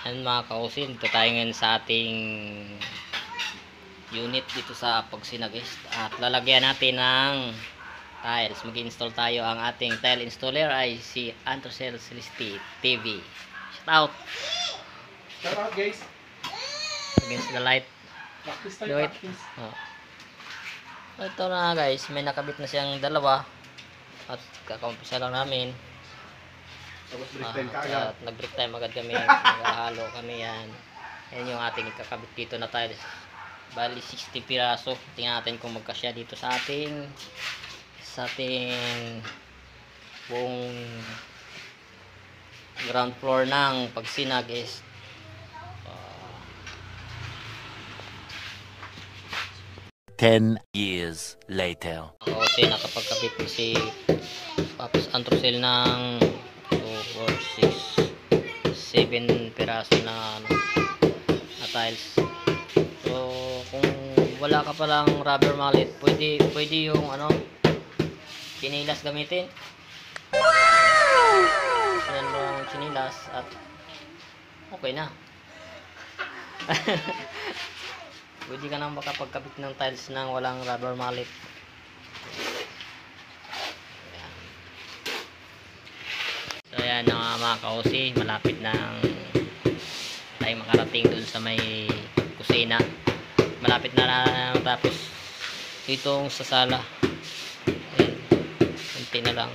Ayan mga kausin, ito tayo ngayon sa ating unit dito sa Pagsinagis at lalagyan natin ng tiles. Mag-install tayo. Ang ating tile installer ay si Antrocel Celesti TV. Shout out! Shout out guys! Against the light. Practice tayo, Do it. practice. Oh. Ito na guys, may nakabit na siyang dalawa at kakaumpisa lang namin. Tapos break time ka agad. At nag-break time agad kami. Naghahalo kami yan. Yan yung ating ikakabit dito na tiles. Bali 60 piraso. Tingnan natin kung magkasya dito sa ating buong ground floor ng Pagsinagis. 10 years later. Kasi nakapagkabit ko si Pops Antrocel ng 2, 4, 6, 7 piraso na tiles. So kung wala ka palang rubber mallet, pwede yung chinilas gamitin. Yan yung chinilas at okay na. Pwede ka nang makapagkabit ng tiles nang walang rubber mallet. Ayan. So ayan mga kausi, malapit nang tayo makarating dun sa may kusina. Malapit na tapos ditong sa sala. Ayan. Kunti na lang.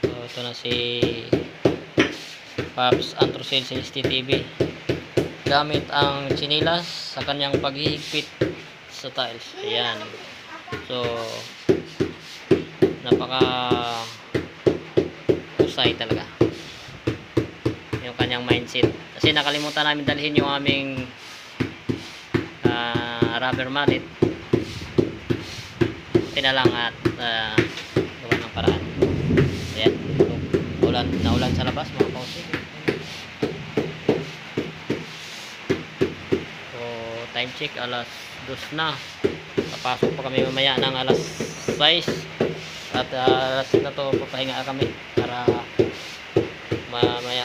So ito na si Pops Antrocel Celesti TV. Gamit ang chinilas sa kanyang paghihigpit sa tiles. Ayan. So napaka usay talaga yung kanyang mindset. Kasi nakalimutan namin dalhin yung aming rubber mallet. Buti na lang at gawa ng paraan. Ayan. Naulan sa labas mga kausi. Time check alas 2 na. Papasok pa kami mamaya ng alas 6 at alas na to papahinga kami para mamaya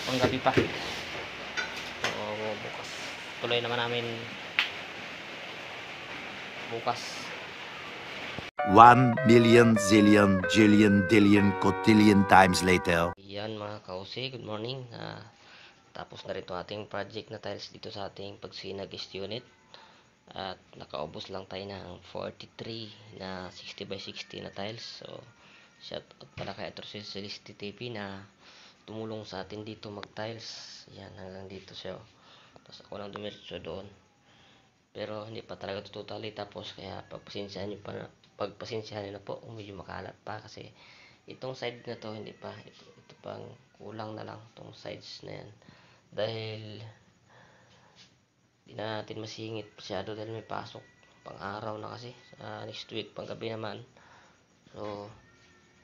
panggabi pa. So bukas tuloy naman namin bukas. 1 million zillion jillion dillion cotillion times later. Yan mga kausi, good morning. Tapos na rin ito ating project na tiles dito sa ating Pagsinagis unit. At nakaubos lang tayo ng 43 na 60 by 60 na tiles. So, shout out pala kay Antrocel Celesti TV na tumulong sa atin dito mag-tiles. Yan, hanggang dito siya. Tapos ako lang dumiretso doon. Pero hindi pa talaga ito totally tapos. Kaya pagpasensyahan nyo na po kung medyo makalat pa. Kasi itong side na to hindi pa. Ito pang kulang na lang itong sides na yan. Dahil hindi na natin masingit masyado dahil may pasok pang araw na kasi next week pang gabi naman. So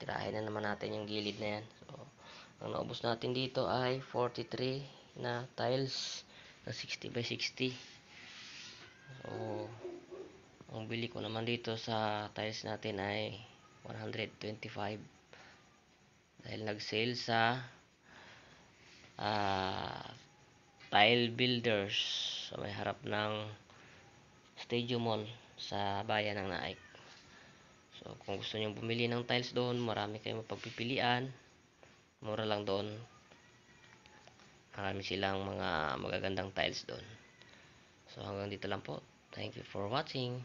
tirahin na naman natin yung gilid na yan. So ang naubos natin dito ay 43 na tiles na 60 by 60. So ang bili ko naman dito sa tiles natin ay 125 dahil nag sale sa Tile Builders sa may harap ng Stadium Mall sa bayan ng Naik. So kung gusto niyo bumili ng tiles doon, marami kayong mapagpipilian, mura lang doon, marami silang mga magagandang tiles doon. So hanggang dito lang po. Thank you for watching.